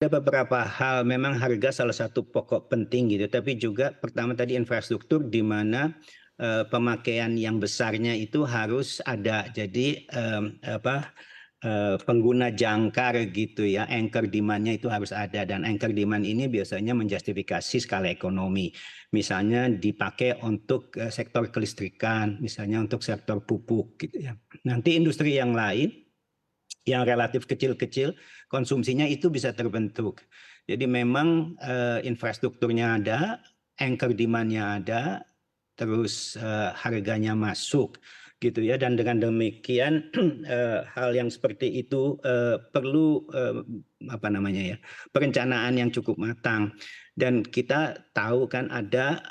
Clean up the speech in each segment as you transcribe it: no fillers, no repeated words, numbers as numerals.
Ada beberapa hal, memang harga salah satu pokok penting gitu, tapi juga pertama tadi infrastruktur di mana pemakaian yang besarnya itu harus ada. Jadi pengguna jangkar gitu ya, anchor demand-nya itu harus ada, dan anchor demand ini biasanya menjustifikasi skala ekonomi. Misalnya dipakai untuk sektor kelistrikan, misalnya untuk sektor pupuk gitu ya. Nanti industri yang lain yang relatif kecil-kecil konsumsinya itu bisa terbentuk. Jadi memang infrastrukturnya ada, anchor demand-nya ada, terus harganya masuk gitu ya. Dan dengan demikian hal yang seperti itu perlu apa namanya ya, perencanaan yang cukup matang. Dan kita tahu kan ada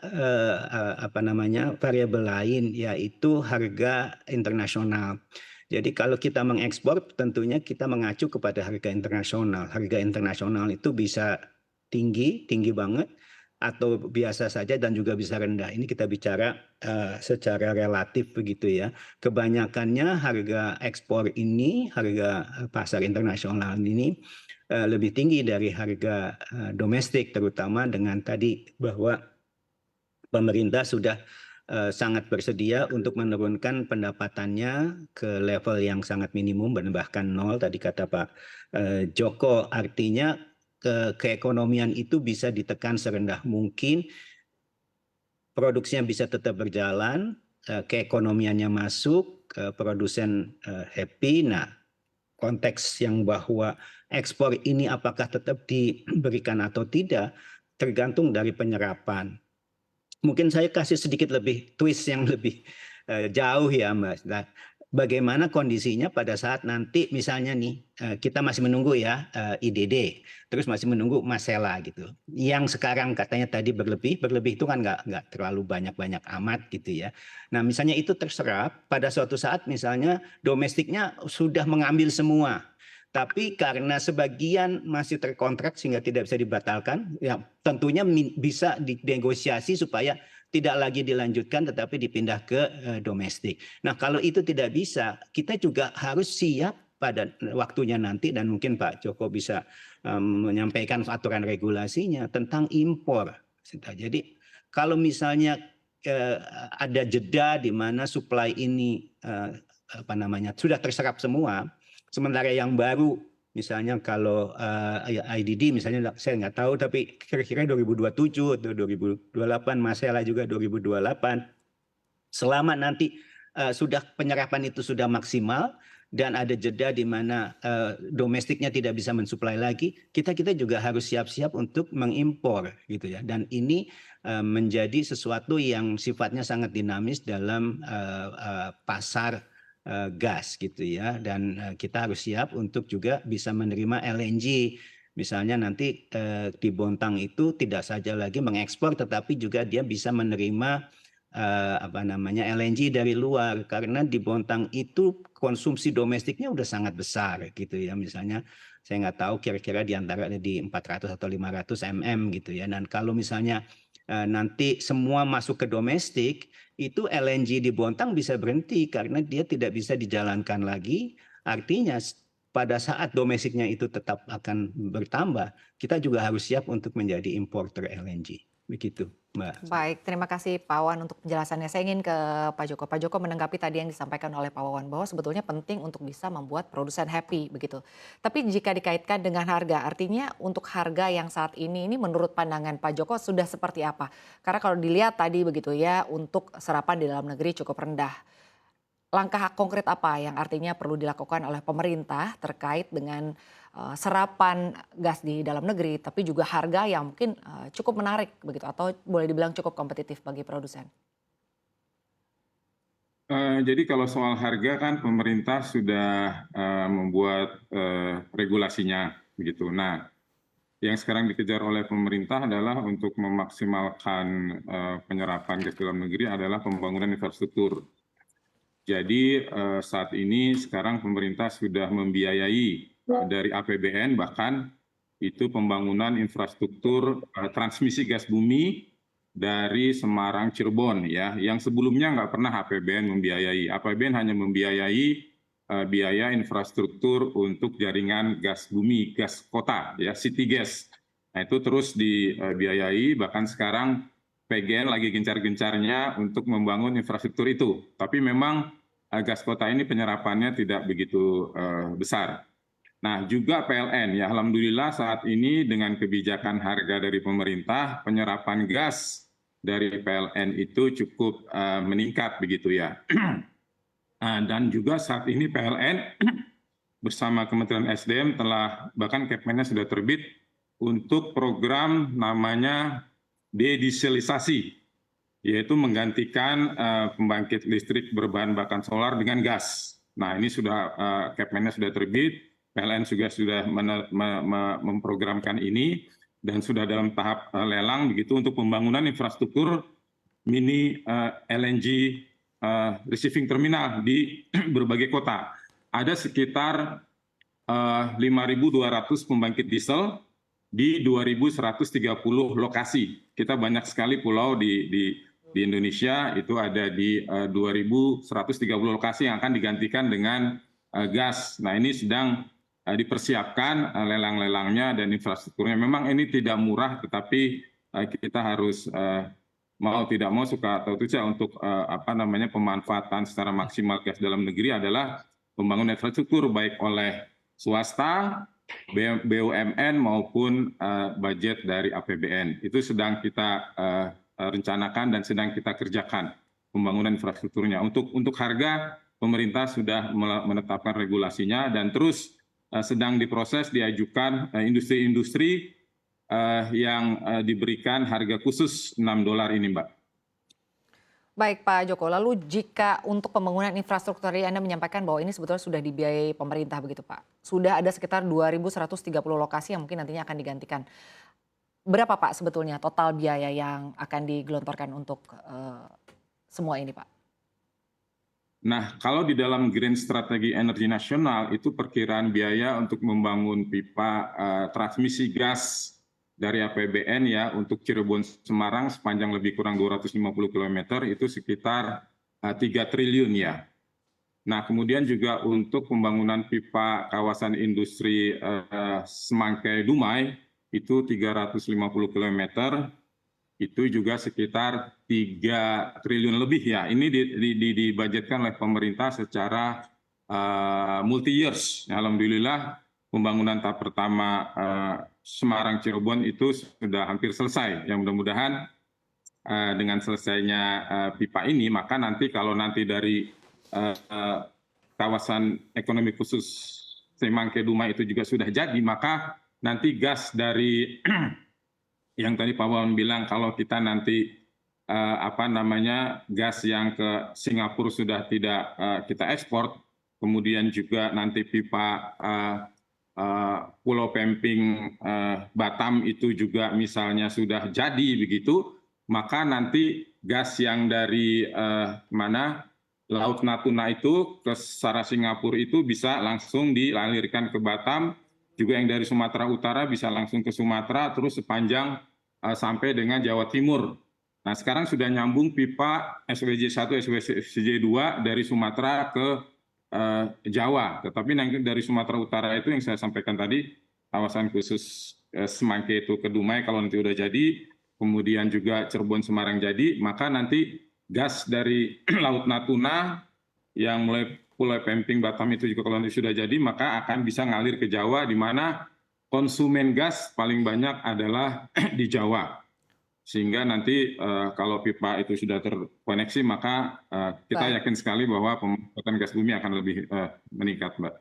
apa namanya, variabel lain, yaitu harga internasional. Jadi kalau kita mengekspor tentunya kita mengacu kepada harga internasional. Harga internasional itu bisa tinggi, tinggi banget, atau biasa saja dan juga bisa rendah. Ini kita bicara secara relatif begitu ya. Kebanyakannya harga ekspor ini, harga pasar internasional ini lebih tinggi dari harga domestik, terutama dengan tadi bahwa pemerintah sudah sangat bersedia untuk menurunkan pendapatannya ke level yang sangat minimum, bahkan nol tadi kata Pak Joko. Artinya keekonomian itu bisa ditekan serendah mungkin, produksinya bisa tetap berjalan, keekonomiannya masuk, produsen happy. Nah, konteks yang bahwa ekspor ini apakah tetap diberikan atau tidak tergantung dari penyerapan. Mungkin saya kasih sedikit lebih twist yang lebih jauh ya Mas. Nah, bagaimana kondisinya pada saat nanti misalnya nih kita masih menunggu ya IDD, terus masih menunggu Masela gitu. Yang sekarang katanya tadi berlebih itu kan nggak terlalu banyak amat gitu ya. Nah, misalnya itu terserap pada suatu saat misalnya domestiknya sudah mengambil semua. Tapi karena sebagian masih terkontrak sehingga tidak bisa dibatalkan, ya tentunya bisa dinegosiasi supaya tidak lagi dilanjutkan tetapi dipindah ke domestik. Nah, kalau itu tidak bisa, kita juga harus siap pada waktunya nanti, dan mungkin Pak Joko bisa menyampaikan aturan regulasinya tentang impor. Jadi kalau misalnya ada jeda di mana supply ini apa namanya sudah terserap semua, sementara yang baru misalnya kalau IDD misalnya saya nggak tahu, tapi kira-kira 2027 atau 2028, Masela juga 2028. Selama nanti sudah penyerapan itu sudah maksimal dan ada jeda di mana domestiknya tidak bisa mensuplai lagi, kita juga harus siap-siap untuk mengimpor gitu ya. Dan ini menjadi sesuatu yang sifatnya sangat dinamis dalam pasar gas gitu ya. Dan kita harus siap untuk juga bisa menerima LNG. Misalnya nanti di Bontang itu tidak saja lagi mengekspor, tetapi juga dia bisa menerima apa namanya LNG dari luar, karena di Bontang itu konsumsi domestiknya udah sangat besar gitu ya. Misalnya saya nggak tahu kira-kira di antara ada di 400 atau 500 mm gitu ya. Dan kalau misalnya nanti semua masuk ke domestik, itu LNG di Bontang bisa berhenti karena dia tidak bisa dijalankan lagi. Artinya pada saat domestiknya itu tetap akan bertambah, kita juga harus siap untuk menjadi importer LNG. Begitu, Mbak. Baik, terima kasih Pak Wawan untuk penjelasannya. Saya ingin ke Pak Joko. Pak Joko menanggapi tadi yang disampaikan oleh Pak Wawan bahwa sebetulnya penting untuk bisa membuat produsen happy begitu. Tapi jika dikaitkan dengan harga, artinya untuk harga yang saat ini menurut pandangan Pak Joko sudah seperti apa? Karena kalau dilihat tadi begitu ya, untuk serapan di dalam negeri cukup rendah. Langkah konkret apa yang artinya perlu dilakukan oleh pemerintah terkait dengan serapan gas di dalam negeri, tapi juga harga yang mungkin cukup menarik begitu atau boleh dibilang cukup kompetitif bagi produsen? Jadi kalau soal harga kan pemerintah sudah membuat regulasinya begitu. Nah, yang sekarang dikejar oleh pemerintah adalah untuk memaksimalkan penyerapan gas dalam negeri adalah pembangunan infrastruktur. Jadi saat ini sekarang pemerintah sudah membiayai dari APBN bahkan itu pembangunan infrastruktur transmisi gas bumi dari Semarang Cirebon ya, yang sebelumnya nggak pernah APBN membiayai. APBN hanya membiayai biaya infrastruktur untuk jaringan gas bumi, gas kota, ya city gas. Nah itu terus dibiayai, bahkan sekarang PGN lagi gencar-gencarnya untuk membangun infrastruktur itu. Tapi memang gas kota ini penyerapannya tidak begitu besar. Nah juga PLN, ya alhamdulillah saat ini dengan kebijakan harga dari pemerintah, penyerapan gas dari PLN itu cukup meningkat begitu ya. Dan juga saat ini PLN bersama Kementerian SDM telah, bahkan Kepmennya sudah terbit untuk program namanya dedieselisasi, yaitu menggantikan pembangkit listrik berbahan bakar solar dengan gas. Nah ini sudah Kepmennya sudah terbit, PLN juga sudah memprogramkan ini dan sudah dalam tahap lelang begitu untuk pembangunan infrastruktur mini LNG receiving terminal di berbagai kota. Ada sekitar 5.200 pembangkit diesel di 2.130 lokasi. Kita banyak sekali pulau di Indonesia, itu ada di 2.130 lokasi yang akan digantikan dengan gas. Nah ini sedang dipersiapkan lelang-lelangnya dan infrastrukturnya. Memang ini tidak murah, tetapi kita harus mau tidak mau suka atau tidak untuk pemanfaatan secara maksimal gas dalam negeri adalah pembangunan infrastruktur baik oleh swasta, BUMN maupun budget dari APBN. Itu sedang kita rencanakan dan sedang kita kerjakan pembangunan infrastrukturnya. Untuk harga pemerintah sudah menetapkan regulasinya dan terus sedang diproses diajukan industri-industri yang diberikan harga khusus $6 ini, Mbak. Baik Pak Joko, lalu jika untuk pembangunan infrastruktur tadi Anda menyampaikan bahwa ini sebetulnya sudah dibiayai pemerintah begitu Pak. Sudah ada sekitar 2.130 lokasi yang mungkin nantinya akan digantikan. Berapa Pak sebetulnya total biaya yang akan digelontorkan untuk semua ini Pak? Nah, kalau di dalam Green Strategi Energi Nasional itu perkiraan biaya untuk membangun pipa transmisi gas dari APBN ya untuk Cirebon Semarang sepanjang lebih kurang 250 km itu sekitar 3 triliun ya. Nah kemudian juga untuk pembangunan pipa kawasan industri Semangkai Dumai itu 350 km itu juga sekitar 3 triliun lebih ya. Ini dibudgetkan oleh pemerintah secara multi years. Alhamdulillah pembangunan tahap pertama Semarang Cirebon itu sudah hampir selesai. Yang mudah-mudahan dengan selesainya pipa ini, maka nanti kalau nanti dari kawasan ekonomi khusus Semangkai Dumai itu juga sudah jadi, maka nanti gas dari yang tadi Pak Wawan bilang kalau kita nanti gas yang ke Singapura sudah tidak kita ekspor, kemudian juga nanti pipa Pulau Pemping Batam itu juga misalnya sudah jadi begitu, maka nanti gas yang dari Laut Natuna itu ke arah Singapura itu bisa langsung dialirkan ke Batam, juga yang dari Sumatera Utara bisa langsung ke Sumatera, terus sepanjang sampai dengan Jawa Timur. Nah sekarang sudah nyambung pipa SWJ 1, SWJ 2 dari Sumatera ke Jawa, tetapi nanti dari Sumatera Utara itu yang saya sampaikan tadi, kawasan khusus Semangkai itu ke Dumai kalau nanti udah jadi, kemudian juga Cirebon Semarang jadi, maka nanti gas dari Laut Natuna yang mulai Pulau Pemping Batam itu juga kalau nanti sudah jadi, maka akan bisa ngalir ke Jawa, di mana konsumen gas paling banyak adalah di Jawa. Sehingga nanti kalau pipa itu sudah terkoneksi, maka kita yakin sekali bahwa pemanfaatan gas bumi akan lebih meningkat, Mbak.